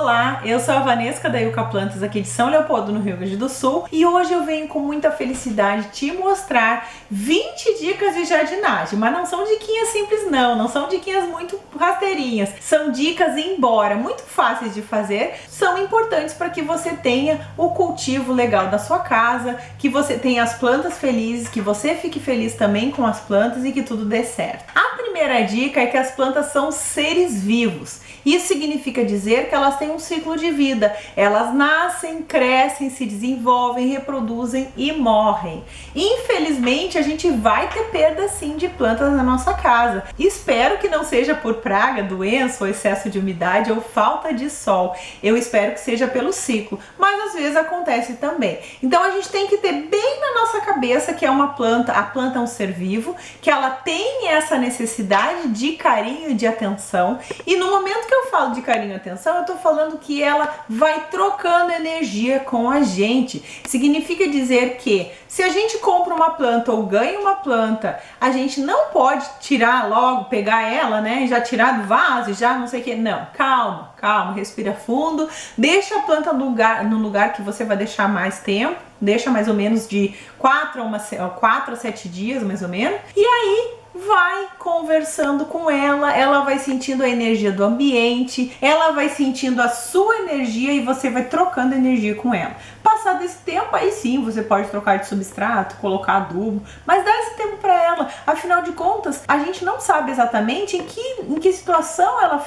Olá, eu sou a Vanessa da Yucca Plantas aqui de São Leopoldo, no Rio Grande do Sul, e hoje eu venho com muita felicidade te mostrar 20 dicas de jardinagem, mas não são diquinhas simples não são diquinhas muito rasteirinhas, são dicas, embora muito fáceis de fazer, são importantes para que você tenha o cultivo legal da sua casa, que você tenha as plantas felizes, que você fique feliz também com as plantas e que tudo dê certo. A primeira dica é que as plantas são seres vivos. Isso significa dizer que elas têm um ciclo de vida. Elas nascem, crescem, se desenvolvem, reproduzem e morrem. Infelizmente, a gente vai ter perda sim de plantas na nossa casa. Espero que não seja por praga, doença ou excesso de umidade ou falta de sol. Eu espero que seja pelo ciclo, mas às vezes acontece também. Então a gente tem que ter bem na nossa cabeça que é uma planta, a planta é um ser vivo, que ela tem essa necessidade de carinho e de atenção, e no momento que eu falo de carinho e atenção, eu tô falando que ela vai trocando energia com a gente. Significa dizer que se a gente compra uma planta ou ganha uma planta, a gente não pode tirar logo, pegar ela, né, e já tirar do vaso, e já não sei o que. Não, calma, respira fundo, deixa a planta no lugar que você vai deixar mais tempo, deixa mais ou menos de 4 a 7 dias, mais ou menos, e aí vai conversando com ela, ela vai sentindo a energia do ambiente, ela vai sentindo a sua energia e você vai trocando energia com ela. Passado esse tempo, aí sim, você pode trocar de substrato, colocar adubo, mas dá esse tempo para ela. Afinal de contas, a gente não sabe exatamente em que situação ela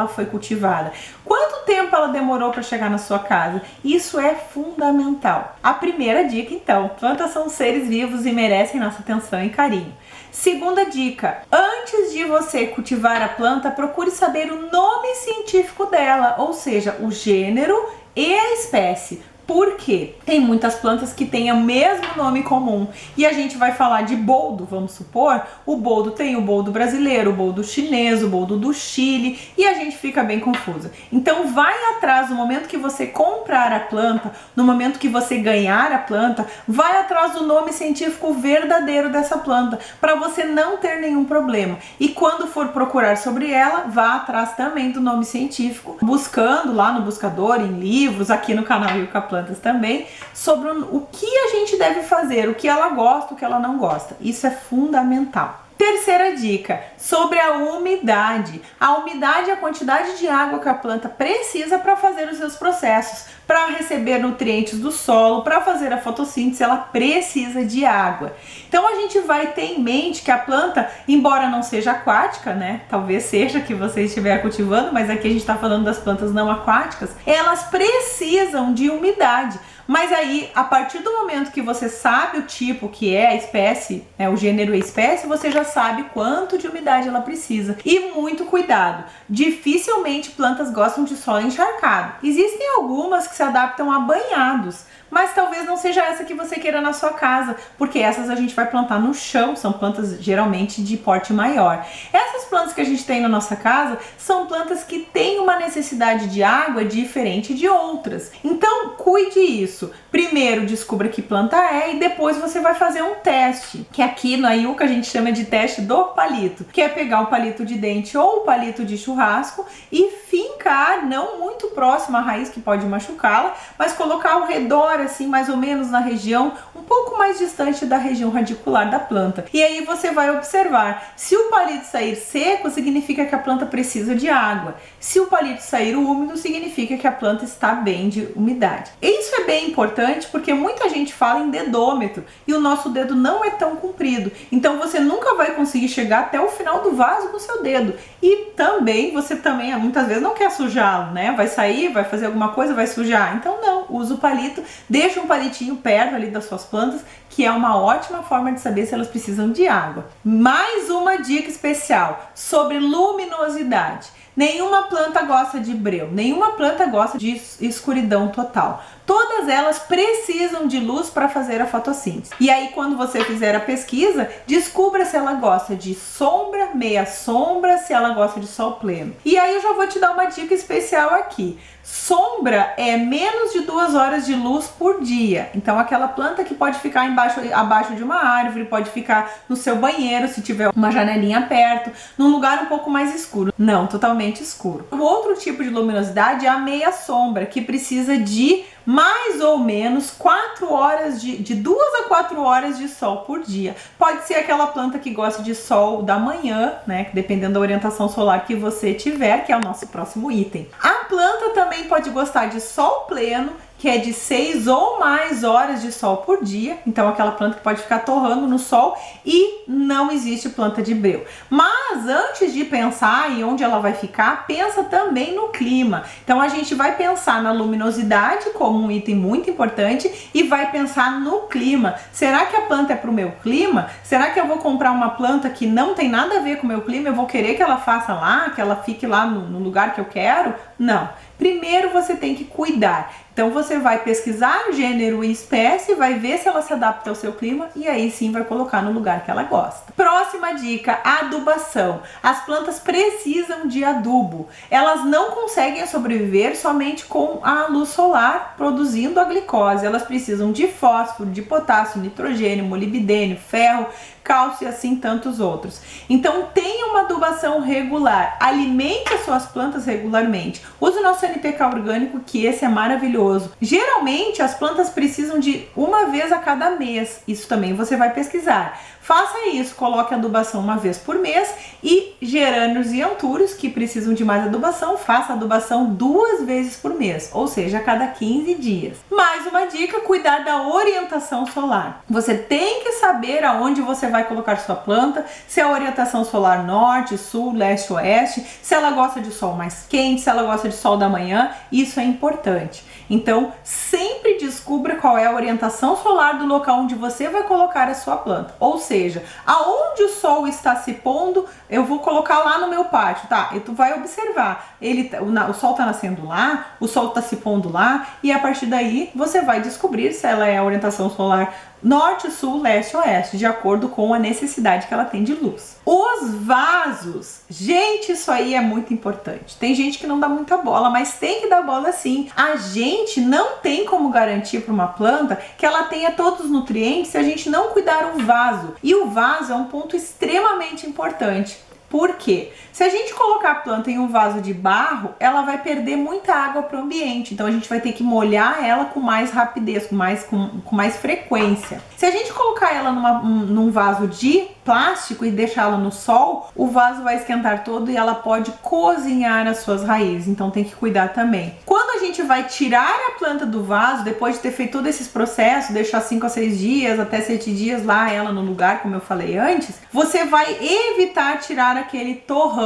foi cultivada. Quanto tempo ela demorou para chegar na sua casa? Isso é fundamental. A primeira dica, então, plantas são seres vivos e merecem nossa atenção e carinho. Segunda dica, antes de você cultivar a planta, procure saber o nome científico dela, ou seja, o gênero e a espécie. Por quê? Tem muitas plantas que têm o mesmo nome comum e a gente vai falar de boldo, vamos supor, o boldo tem o boldo brasileiro, o boldo chinês, o boldo do Chile e a gente fica bem confusa. Então vai atrás, no momento que você comprar a planta, no momento que você ganhar a planta, vai atrás do nome científico verdadeiro dessa planta, para você não ter nenhum problema. E quando for procurar sobre ela, vá atrás também do nome científico, buscando lá no buscador, em livros, aqui no canal Yucca Plantas também, sobre o que a gente deve fazer, o que ela gosta, o que ela não gosta. Isso é fundamental. Terceira dica, sobre a umidade. A umidade é a quantidade de água que a planta precisa para fazer os seus processos, para receber nutrientes do solo, para fazer a fotossíntese, ela precisa de água. Então a gente vai ter em mente que a planta, embora não seja aquática, né, talvez seja que você estiver cultivando, mas aqui a gente está falando das plantas não aquáticas, elas precisam de umidade. Mas aí, a partir do momento que você sabe o tipo que é a espécie, o gênero e a espécie, você já sabe quanto de umidade ela precisa. E muito cuidado, dificilmente plantas gostam de solo encharcado. Existem algumas que se adaptam a banhados, mas talvez não seja essa que você queira na sua casa, porque essas a gente vai plantar no chão, são plantas geralmente de porte maior. Essas plantas que a gente tem na nossa casa são plantas que têm uma necessidade de água diferente de outras. Então, cuide isso. Primeiro, descubra que planta é e depois você vai fazer um teste, que aqui na Yucca a gente chama de teste do palito, que é pegar o palito de dente ou o palito de churrasco e fincar, não muito próximo à raiz que pode machucá-la, mas colocar ao redor, assim, mais ou menos na região, um pouco mais distante da região radicular da planta. E aí você vai observar, se o palito sair seco, significa que a planta precisa de água. Se o palito sair úmido, significa que a planta está bem de umidade. Isso é bem importante porque muita gente fala em dedômetro e o nosso dedo não é tão comprido. Então você nunca vai conseguir chegar até o final do vaso com o seu dedo. E também, você também muitas vezes não quer sujá-lo, né? Vai sair, vai fazer alguma coisa, vai sujar. Então não, usa o palito, deixa um palitinho perto ali das suas plantas, que é uma ótima forma de saber se elas precisam de água. Mais uma dica especial sobre luminosidade. Nenhuma planta gosta de breu, nenhuma planta gosta de escuridão total. Todas elas precisam de luz para fazer a fotossíntese. E aí, quando você fizer a pesquisa, descubra se ela gosta de sombra, meia sombra, se ela gosta de sol pleno. E aí eu já vou te dar uma dica especial aqui. Sombra é menos de 2 horas de luz por dia. Então aquela planta que pode ficar abaixo de uma árvore, pode ficar no seu banheiro se tiver uma janelinha perto, num lugar um pouco mais escuro. Não, totalmente totalmente escuro. O outro tipo de luminosidade é a meia sombra, que precisa de mais ou menos 4 horas de 2 a 4 horas de sol por dia. Pode ser aquela planta que gosta de sol da manhã, né? Dependendo da orientação solar que você tiver, que é o nosso próximo item. A planta também pode gostar de sol pleno, que é de 6 ou mais horas de sol por dia. Então aquela planta que pode ficar torrando no sol, e não existe planta de breu. Mas antes de pensar em onde ela vai ficar, pensa também no clima. Então a gente vai pensar na luminosidade como um item muito importante e vai pensar no clima. Será que a planta é para o meu clima? Será que eu vou comprar uma planta que não tem nada a ver com o meu clima? Eu vou querer que ela faça lá, que ela fique lá no lugar que eu quero? Não. Primeiro você tem que cuidar. Então você vai pesquisar gênero e espécie, vai ver se ela se adapta ao seu clima e aí sim vai colocar no lugar que ela gosta. Próxima dica, adubação. As plantas precisam de adubo. Elas não conseguem sobreviver somente com a luz solar produzindo a glicose. Elas precisam de fósforo, de potássio, nitrogênio, molibdênio, ferro, cálcio e assim tantos outros. Então tenha uma adubação regular, alimente as suas plantas regularmente. Use o nosso NPK orgânico, que esse é maravilhoso. Geralmente as plantas precisam de uma vez a cada mês, isso também você vai pesquisar. Faça isso, coloque adubação uma vez por mês, e gerânios e antúrios que precisam de mais adubação, faça adubação 2 vezes por mês, ou seja, a cada 15 dias. Mais uma dica, cuidar da orientação solar. Você tem que saber aonde você vai colocar sua planta, se é a orientação solar norte, sul, leste, oeste, se ela gosta de sol mais quente, se ela gosta de sol da manhã, isso é importante. Então, sempre descubra qual é a orientação solar do local onde você vai colocar a sua planta. Ou seja, aonde o sol está se pondo, eu vou colocar lá no meu pátio, tá? E tu vai observar, o sol está nascendo lá, o sol está se pondo lá, e a partir daí você vai descobrir se ela é a orientação solar norte, sul, leste, oeste, de acordo com a necessidade que ela tem de luz. Os vasos, gente, isso aí é muito importante. Tem gente que não dá muita bola, mas tem que dar bola sim. A gente não tem como garantir para uma planta que ela tenha todos os nutrientes se a gente não cuidar o vaso. E o vaso é um ponto extremamente importante. Por quê? Se a gente colocar a planta em um vaso de barro, ela vai perder muita água para o ambiente. Então a gente vai ter que molhar ela com mais rapidez, com mais frequência. Se a gente colocar ela num vaso de plástico e deixá-la no sol, o vaso vai esquentar todo e ela pode cozinhar as suas raízes. Então tem que cuidar também. Quando a gente vai tirar a planta do vaso, depois de ter feito todos esses processos, deixar 5 a 6 dias, até 7 dias lá ela no lugar, como eu falei antes, você vai evitar tirar aquele torrão.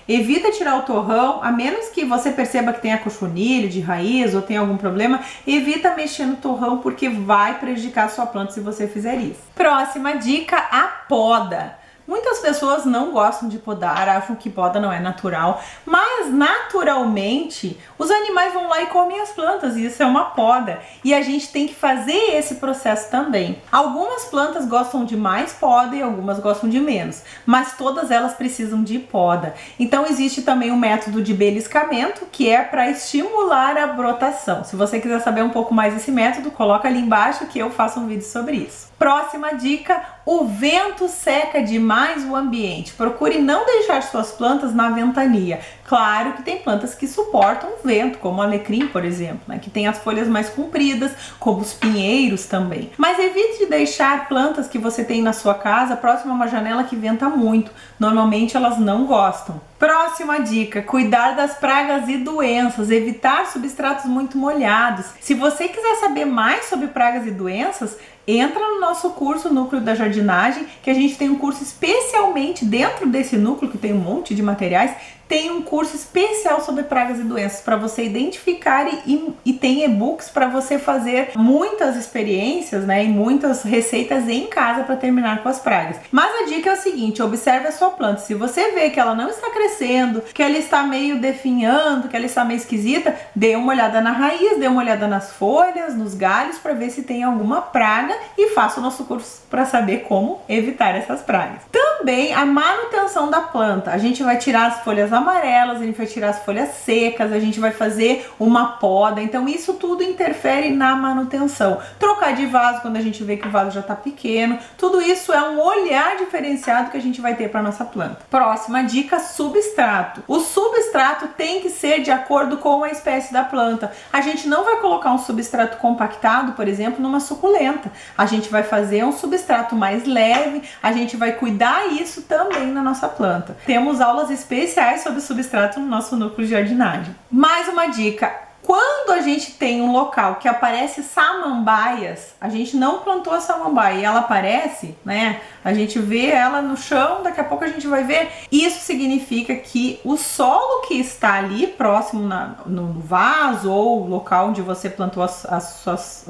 Evita tirar o torrão, a menos que você perceba que tem cochonilho de raiz ou tem algum problema, evita mexer no torrão porque vai prejudicar a sua planta se você fizer isso. Próxima dica, a poda. Muitas pessoas não gostam de podar, acham que poda não é natural, mas naturalmente os animais vão lá e comem as plantas, e isso é uma poda. E a gente tem que fazer esse processo também. Algumas plantas gostam de mais poda e algumas gostam de menos, mas todas elas precisam de poda. Então existe também o método de beliscamento, que é para estimular a brotação. Se você quiser saber um pouco mais desse método, coloca ali embaixo que eu faço um vídeo sobre isso. Próxima dica, o vento seca demais o ambiente. Procure não deixar suas plantas na ventania. Claro que tem plantas que suportam o vento, como o alecrim, por exemplo, né, que tem as folhas mais compridas, como os pinheiros também. Mas evite de deixar plantas que você tem na sua casa próximo a uma janela que venta muito. Normalmente elas não gostam. Próxima dica, cuidar das pragas e doenças, evitar substratos muito molhados. Se você quiser saber mais sobre pragas e doenças, entra no nosso curso Núcleo da Jardinagem, que a gente tem um curso especialmente dentro desse núcleo, que tem um monte de materiais, tem um curso especial sobre pragas e doenças para você identificar e tem e-books para você fazer muitas experiências, né, e muitas receitas em casa para terminar com as pragas. Mas a dica é o seguinte, observe a sua planta. Se você vê que ela não está crescendo, que ela está meio definhando, que ela está meio esquisita, dê uma olhada na raiz, dê uma olhada nas folhas, nos galhos, para ver se tem alguma praga e faça o nosso curso para saber como evitar essas pragas. Também a manutenção da planta. A gente vai tirar as folhas amarelas, a gente vai tirar as folhas secas, a gente vai fazer uma poda. Então isso tudo interfere na manutenção. Trocar de vaso quando a gente vê que o vaso já está pequeno, tudo isso é um olhar diferenciado que a gente vai ter para nossa planta. Próxima dica, substrato. O substrato tem que ser de acordo com a espécie da planta. A gente não vai colocar um substrato compactado, por exemplo, numa suculenta. A gente vai fazer um substrato mais leve, a gente vai cuidar isso também na nossa planta. Temos aulas especiais sobre substrato no nosso núcleo de jardinagem. Mais uma dica. Quando a gente tem um local que aparece samambaias, a gente não plantou a samambaia e ela aparece, né? A gente vê ela no chão, daqui a pouco a gente vai ver. Isso significa que o solo que está ali próximo no vaso ou local onde você plantou as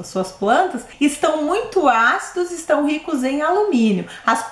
suas plantas estão muito ácidos, estão ricos em alumínio. As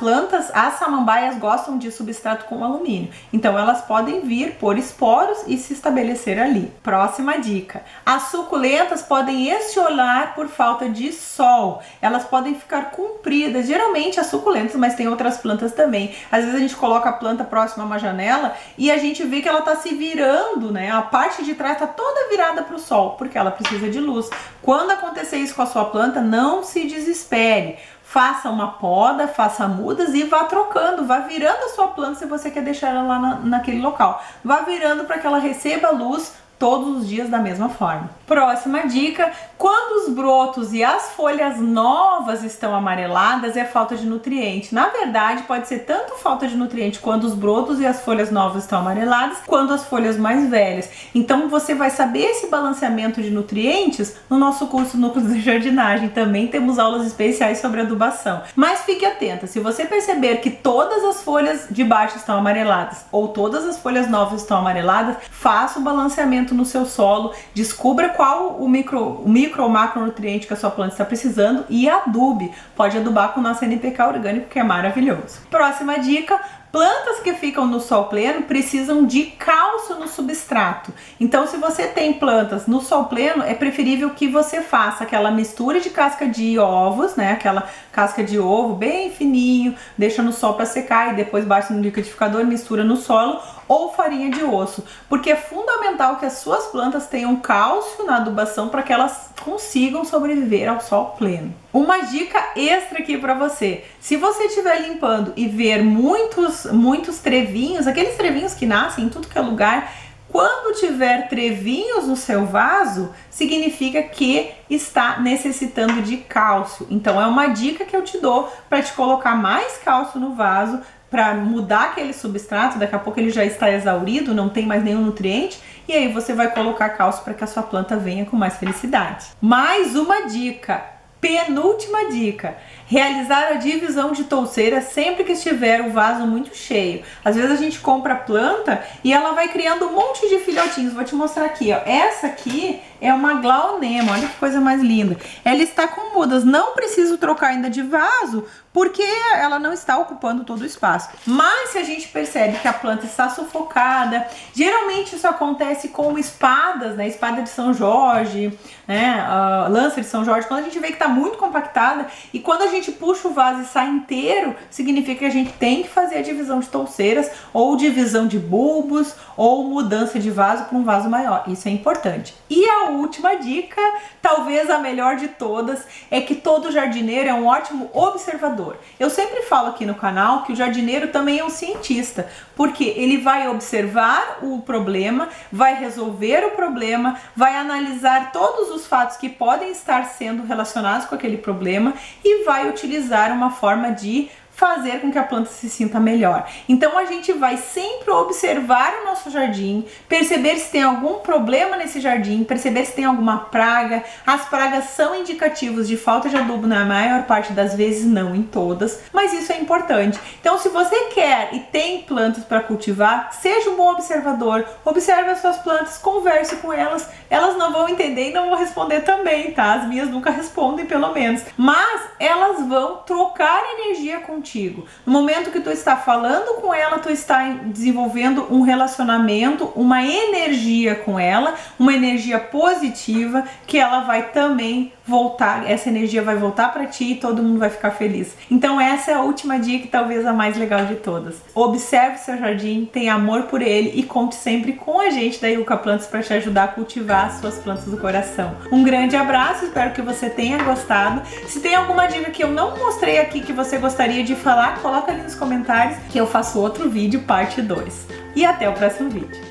samambaias gostam de substrato com alumínio, então elas podem vir por esporos e se estabelecer ali. Próxima dica. As suculentas podem estiolar por falta de sol. Elas podem ficar compridas, geralmente as suculentas, mas tem outras plantas também. Às vezes a gente coloca a planta próxima a uma janela e a gente vê que ela está se virando, né? A parte de trás está toda virada para o sol, porque ela precisa de luz. Quando acontecer isso com a sua planta, não se desespere. Faça uma poda, faça mudas e vá trocando, vá virando a sua planta se você quer deixar ela lá naquele local. Vá virando para que ela receba luz todos os dias da mesma forma. Próxima dica, quando os brotos e as folhas novas estão amareladas, é falta de nutriente. Na verdade, pode ser tanto falta de nutriente quando os brotos e as folhas novas estão amareladas, quanto as folhas mais velhas. Então você vai saber esse balanceamento de nutrientes no nosso curso Núcleos de Jardinagem. Também temos aulas especiais sobre adubação. Mas fique atenta, se você perceber que todas as folhas de baixo estão amareladas ou todas as folhas novas estão amareladas, faça o balanceamento no seu solo, descubra qual o micro ou macronutriente que a sua planta está precisando e adube. Pode adubar com o nosso NPK orgânico, que é maravilhoso. Próxima dica, plantas que ficam no sol pleno precisam de cálcio no substrato. Então, se você tem plantas no sol pleno, é preferível que você faça aquela mistura de casca de ovos, né? Aquela casca de ovo bem fininho, deixa no sol para secar e depois bate no liquidificador e mistura no solo, ou farinha de osso, porque é fundamental que as suas plantas tenham cálcio na adubação para que elas consigam sobreviver ao sol pleno. Uma dica extra aqui para você: se você estiver limpando e ver muitos trevinhos, aqueles trevinhos que nascem em tudo que é lugar, quando tiver trevinhos no seu vaso, significa que está necessitando de cálcio. Então é uma dica que eu te dou para te colocar mais cálcio no vaso, para mudar aquele substrato. Daqui a pouco ele já está exaurido, não tem mais nenhum nutriente, e aí você vai colocar cálcio para que a sua planta venha com mais felicidade. Mais uma dica, penúltima dica: realizar a divisão de touceira sempre que estiver o vaso muito cheio. Às vezes a gente compra a planta e ela vai criando um monte de filhotinhos. Vou te mostrar aqui, ó. Essa aqui é uma Glaonema, olha que coisa mais linda. Ela está com mudas, não preciso trocar ainda de vaso, porque ela não está ocupando todo o espaço. Mas se a gente percebe que a planta está sufocada, geralmente isso acontece com espadas, né? Espada de São Jorge, né? Lança de São Jorge, quando a gente vê que está muito compactada e quando a gente puxa o vaso e sai inteiro, significa que a gente tem que fazer a divisão de touceiras, ou divisão de bulbos, ou mudança de vaso para um vaso maior. Isso é importante. E a última dica, talvez a melhor de todas, é que todo jardineiro é um ótimo observador. Eu sempre falo aqui no canal que o jardineiro também é um cientista, porque ele vai observar o problema, vai resolver o problema, vai analisar todos os fatos que podem estar sendo relacionados com aquele problema e vai utilizar uma forma de fazer com que a planta se sinta melhor. Então a gente vai sempre observar o nosso jardim, perceber se tem algum problema nesse jardim, perceber se tem alguma praga. As pragas são indicativos de falta de adubo na maior parte das vezes, não em todas, mas isso é importante. Então, se você quer e tem plantas para cultivar, seja um bom observador, observe as suas plantas, converse com elas. Elas não vão entender e não vão responder também, tá? As minhas nunca respondem, pelo menos, mas elas vão trocar energia contigo contigo. No momento que tu está falando com ela, tu está desenvolvendo um relacionamento, uma energia com ela, uma energia positiva, que ela vai também voltar, essa energia vai voltar para ti e todo mundo vai ficar feliz. Então essa é a última dica, e talvez a mais legal de todas. Observe seu jardim, tenha amor por ele e conte sempre com a gente da Yucca Plantas para te ajudar a cultivar as suas plantas do coração. Um grande abraço, espero que você tenha gostado. Se tem alguma dica que eu não mostrei aqui que você gostaria de falar, coloca ali nos comentários que eu faço outro vídeo, parte 2. E até o próximo vídeo.